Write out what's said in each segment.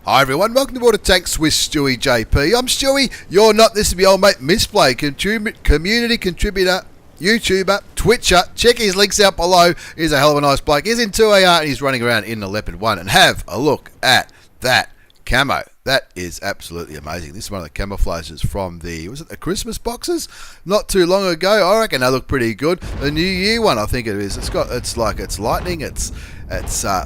Hi everyone, welcome to Board of Tanks with stewiejp. I'm Stewie, you're not. This is my old mate Mystblade, community contributor, YouTuber, Twitcher. Check his links out below. He's a hell of a nice bloke. He's in 2AR and he's running around in the Leopard 1. And have a look at that camo. That is absolutely amazing. This is one of the camouflages from the, was it the Christmas boxes? Not too long ago. I reckon they look pretty good. The New Year one, I think it is. It's lightning. It's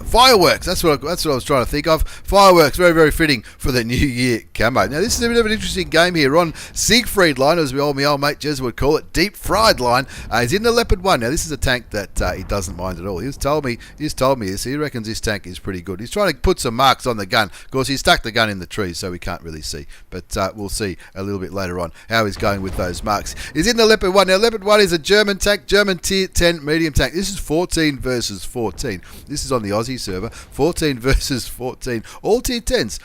fireworks. That's what I was trying to think of. Fireworks, very, very fitting for the New Year camo. Now, this is a bit of an interesting game here on Siegfried line, as my old mate Jez would call it, deep fried line. He's in the Leopard 1. Now, this is a tank that he doesn't mind at all. He's told me this. He reckons this tank is pretty good. He's trying to put some marks on the gun. Of course, he stuck the gun in the trees, so we can't really see. But we'll see a little bit later on how he's going with those marks. He's in the Leopard 1. Now, Leopard 1 is a German tank, German tier 10 medium tank. This is 14 versus 14. This is on the Aussie server, 14 versus 14, all tier 10s.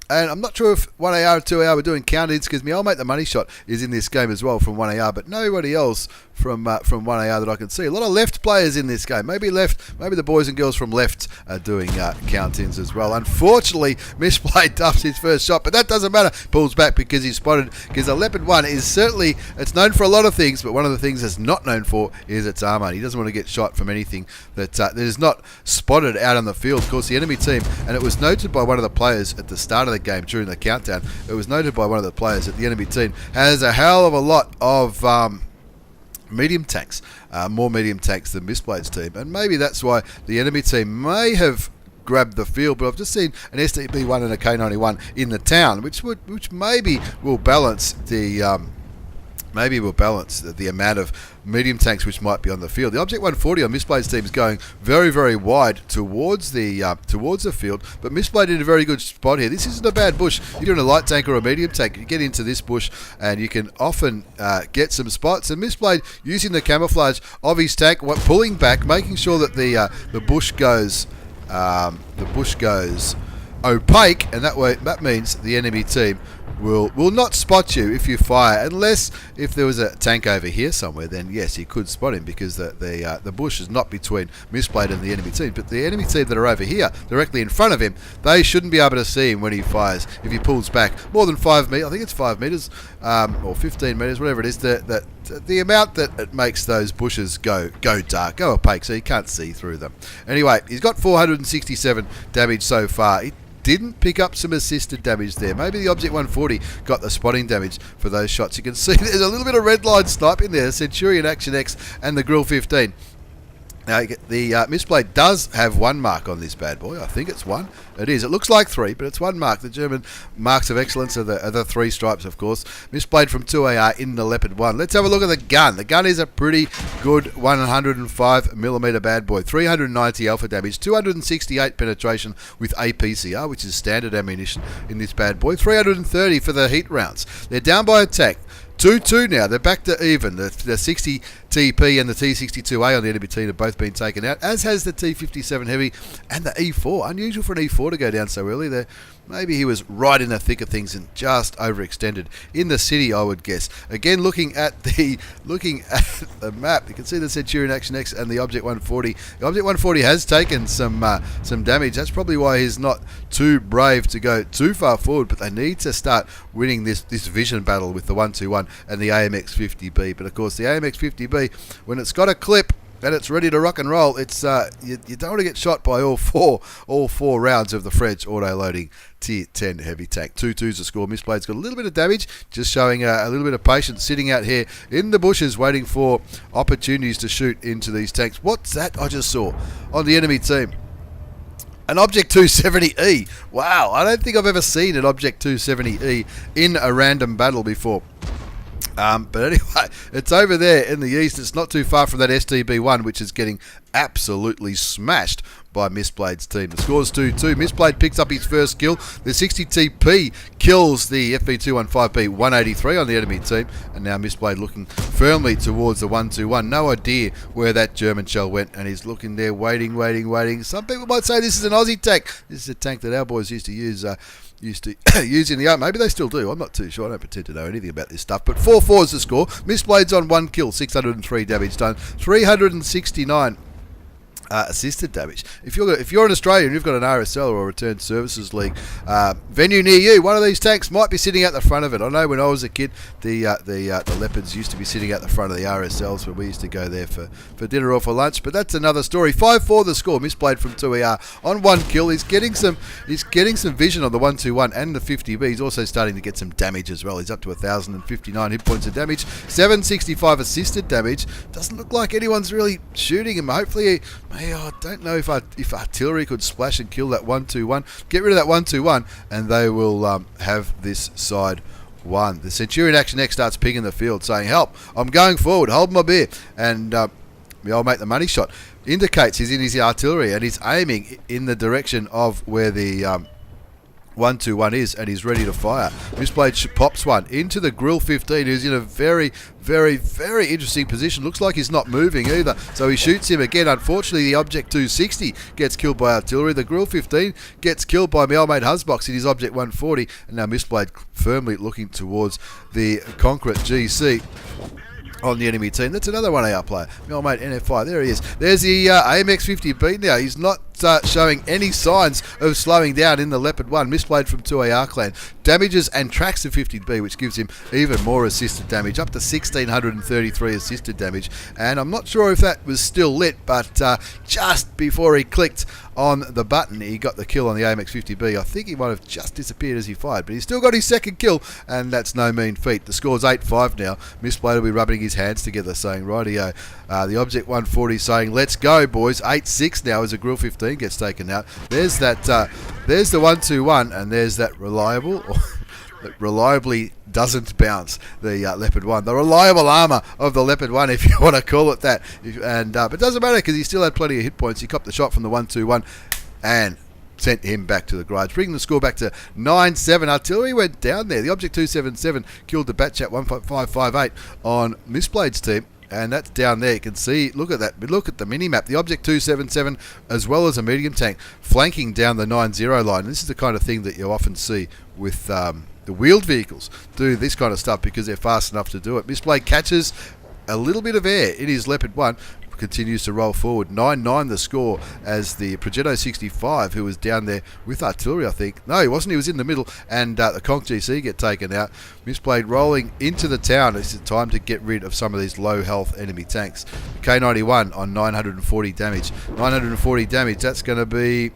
And I'm not sure if 1AR or 2AR were doing count-ins, because my old mate the Money Shot is in this game as well from 1AR, but nobody else from 1AR that I can see. A lot of left players in this game. Maybe the boys and girls from left are doing count-ins as well. Unfortunately, Mystblade duffs his first shot, but that doesn't matter. Pulls back because he's spotted, because the Leopard 1 is certainly, it's known for a lot of things, but one of the things it's not known for is its armor. He doesn't want to get shot from anything that is not spotted out on the field. Of course, the enemy team, and it was noted by one of the players at the start of the game during the countdown, it was noted by one of the players that the enemy team has a hell of a lot of medium tanks, more medium tanks than Mystblade's team, and maybe that's why the enemy team may have grabbed the field. But I've just seen an STB1 and a K91 in the town, which maybe will balance the amount of medium tanks which might be on the field. The Object 140 on Mystblade's team is going very, very wide towards the field, but Mystblade in a very good spot here. This isn't a bad bush. You're doing a light tank or a medium tank, you get into this bush and you can often get some spots. And Mystblade using the camouflage of his tank, pulling back, making sure that the bush goes opaque, and that means the enemy team will not spot you if you fire, unless if there was a tank over here somewhere, then yes, he could spot him, because the bush is not between Mystblade and the enemy team. But the enemy team that are over here, directly in front of him, they shouldn't be able to see him when he fires. If he pulls back more than 5 meters, I think it's 5 meters or 15 meters, whatever it is, the amount that it makes those bushes go dark, go opaque, so you can't see through them. Anyway, he's got 467 damage so far. He didn't pick up some assisted damage there. Maybe the Object 140 got the spotting damage for those shots. You can see there's a little bit of red line sniping there, Centurion Action X and the Grill 15. Now, the Mystblade does have one mark on this bad boy. I think it's one. It is. It looks like 3, but it's one mark. The German marks of excellence are the 3 stripes, of course. Mystblade from 2AR in the Leopard 1. Let's have a look at the gun. The gun is a pretty good 105mm bad boy. 390 alpha damage, 268 penetration with APCR, which is standard ammunition in this bad boy. 330 for the heat rounds. They're down by attack. 2-2 now. They're back to even. The 60 TP and the T62A on the enemy team have both been taken out, as has the T57 Heavy and the E4. Unusual for an E4 to go down so early. Maybe he was right in the thick of things and just overextended in the city, I would guess. Again, looking at the map, you can see the Centurion Action X and the Object 140. The Object 140 has taken some damage. That's probably why he's not too brave to go too far forward, but they need to start winning this vision battle with the 121 and the AMX50B. But of course, the AMX50B, when it's got a clip and it's ready to rock and roll, it's you don't want to get shot by all four rounds of the French auto-loading tier 10 heavy tank. 2-2's the score. Mystblade's got a little bit of damage, just showing a little bit of patience, sitting out here in the bushes waiting for opportunities to shoot into these tanks. What's that I just saw on the enemy team? An Object 270E. Wow, I don't think I've ever seen an Object 270E in a random battle before. But anyway, it's over there in the east. It's not too far from that STB1, which is getting absolutely smashed by Mystblade's team. The score's 2-2. Mystblade picks up his first kill. The 60 TP kills the FB215B 183 on the enemy team. And now Mystblade looking firmly towards the 121. No idea where that German shell went. And he's looking there, waiting. Some people might say this is an Aussie tank. This is a tank that our boys used to use in the army. Maybe they still do. I'm not too sure. I don't pretend to know anything about this stuff. But 4-4 is the score. Mystblade's on 1 kill, 603 damage done, 369 assisted damage. If you're an Australian, you've got an RSL or a Returned Services League venue near you, one of these tanks might be sitting at the front of it. I know when I was a kid, the Leopards used to be sitting at the front of the RSLs when we used to go there for dinner or for lunch. But that's another story. 5-4 the score. Mystblade from 2ER on 1 kill. He's getting some vision on the 121 and the 50B. He's also starting to get some damage as well. He's up to 1,059 hit points of damage, 765 assisted damage. Doesn't look like anyone's really shooting him. Hopefully, I don't know if artillery could splash and kill that 121. Get rid of that 121, and they will have this side won. The Centurion Action X starts pinging the field, saying, "Help! I'm going forward. Hold my beer." And my old mate, the money shot, indicates he's in his artillery and he's aiming in the direction of where the 121 is, and he's ready to fire. Mystblade pops one into the Grill 15, who's in a very, very, very interesting position. Looks like he's not moving either, so he shoots him again. Unfortunately, the Object 260 gets killed by artillery. The Grill 15 gets killed by my old mate Huzbox in his Object 140, and now Mystblade firmly looking towards the Concrete GC on the enemy team. That's another 1AR player. My old mate NFI. There he is. There's the AMX50B now. He's not showing any signs of slowing down in the Leopard 1. Mystblade from 2AR clan. Damages and tracks the 50B, which gives him even more assisted damage, up to 1,633 assisted damage. And I'm not sure if that was still lit, but just before he clicked on the button, he got the kill on the AMX50B. I think he might have just disappeared as he fired, but he's still got his second kill, and that's no mean feat. The score's 8-5 now. Mystblade will be rubbing his hands together, saying, rightio. The Object 140 saying, let's go, boys. 8-6 now as a Grill 15 gets taken out. There's that. There's the 121, and there's that reliable. That reliably doesn't bounce, the Leopard 1. The reliable armour of the Leopard 1, if you want to call it that. But it doesn't matter because he still had plenty of hit points. He copped the shot from the 121 and sent him back to the garage, bringing the score back to 9-7. Artillery went down there. The Object 277 killed the Batchat 15558 on Mystblade's team. And that's down there. You can see, look at that. Look at the mini-map. The Object 277, as well as a medium tank, flanking down the 90 line. And this is the kind of thing that you often see with the wheeled vehicles do this kind of stuff because they're fast enough to do it. Mystblade catches a little bit of air in his Leopard 1, continues to roll forward. 9-9 the score as the Progetto 65, who was down there with artillery, I think. No, he wasn't. He was in the middle, and the Conch GC get taken out. Mystblade rolling into the town. It's time to get rid of some of these low health enemy tanks. K91 on 940 damage. 940 damage, that's going to be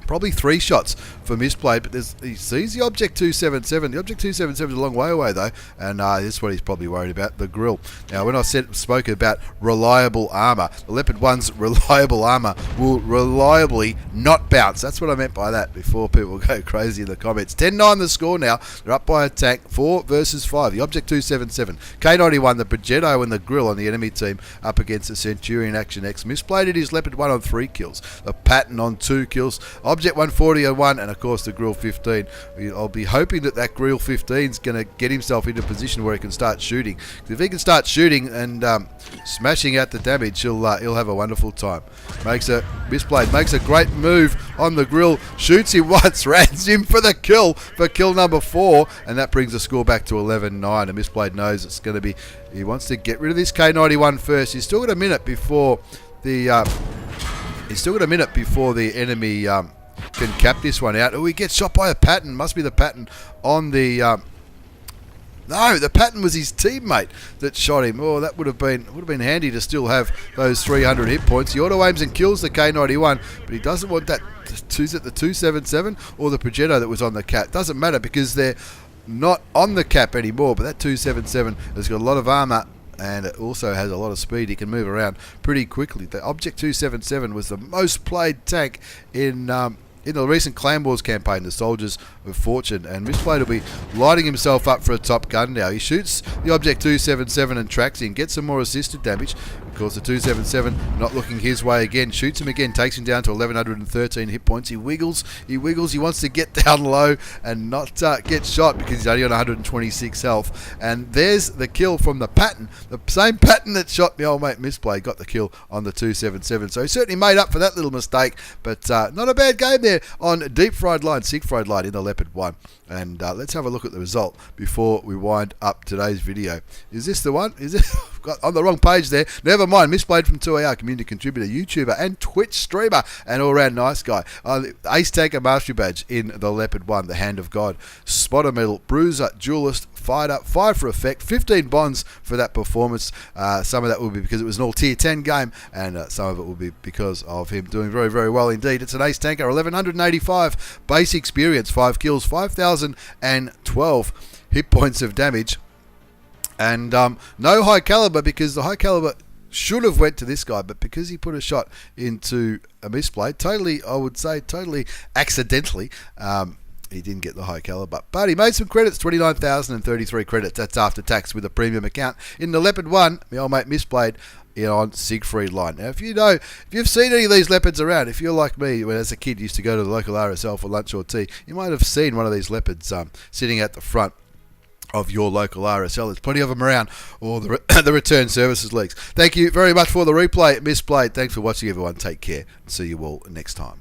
probably 3 shots for Mystblade, but he sees the Object 277. The Object 277 is a long way away though, and this is what he's probably worried about, the grill. Now, when I spoke about reliable armour, the Leopard 1's reliable armour will reliably not bounce. That's what I meant by that before people go crazy in the comments. 10-9 the score now. They're up by a tank, 4 versus 5. The Object 277, K91, the Progetto and the grill on the enemy team up against the Centurion Action X. Mystblade it is Leopard 1 on 3 kills. The Patton on 2 kills. Object 140 on 1, and of course the Grill 15. I'll be hoping that Grill 15 is going to get himself into a position where he can start shooting. If he can start shooting and smashing out the damage, he'll have a wonderful time. Mystblade makes a great move on the Grill, shoots him once, rans him for the kill, for kill number 4, and that brings the score back to 11-9. And Mystblade knows it's going to be. He wants to get rid of this K91 first. He's still got a minute before the. He's still got a minute before the enemy can cap this one out. Oh, he gets shot by a Patton. Must be the Patton on the... no, the Patton was his teammate that shot him. Oh, that would have been handy to still have those 300 hit points. He auto aims and kills the K91, but he doesn't want that. Is it the 277 or the Progetto that was on the cap? Doesn't matter because they're not on the cap anymore, but that 277 has got a lot of armour, and it also has a lot of speed. He can move around pretty quickly. The Object 277 was the most played tank in the recent Clan Wars campaign, the Soldiers of Fortune, and Mystblade will be lighting himself up for a top gun now. He shoots the Object 277 and tracks him, gets some more assisted damage. Of course, the 277 not looking his way again, shoots him again, takes him down to 1,113 hit points. He wiggles, he wants to get down low and not get shot because he's only on 126 health. And there's the kill from the Patton, the same Patton that shot my old mate Mystblade, got the kill on the 277. So he certainly made up for that little mistake, but not a bad game there on Deep Fried Line, Sig Fried Line in the Leopard 1. And let's have a look at the result before we wind up today's video. Is this the one? Is it? I've got on the wrong page there. Never mind. Mystblade from 2AR, community contributor, YouTuber, and Twitch streamer, and all-round nice guy. Ace Tanker Mastery Badge in the Leopard 1, the Hand of God. Spotter Medal, Bruiser, Duelist, Fighter, 5 for effect, 15 bonds for that performance. Some of that will be because it was an all tier 10 game, and some of it will be because of him doing very, very well indeed. It's an Ace Tanker, 1185 base experience, 5 kills, 5,012 hit points of damage, and no high caliber, because the high caliber should have went to this guy, but because he put a shot into a Mystblade, totally, I would say, totally accidentally, he didn't get the high caliber. But he made some credits, 29,033 credits. That's after tax with a premium account. In the Leopard 1, my old mate Mystblade on Siegfried line. Now, if you've seen any of these Leopards around, if you're like me, when as a kid used to go to the local RSL for lunch or tea, you might have seen one of these Leopards sitting at the front of your local RSL. There's plenty of them around, or the return services leagues. Thank you very much for the replay, Mystblade. Thanks for watching, everyone. Take care. See you all next time.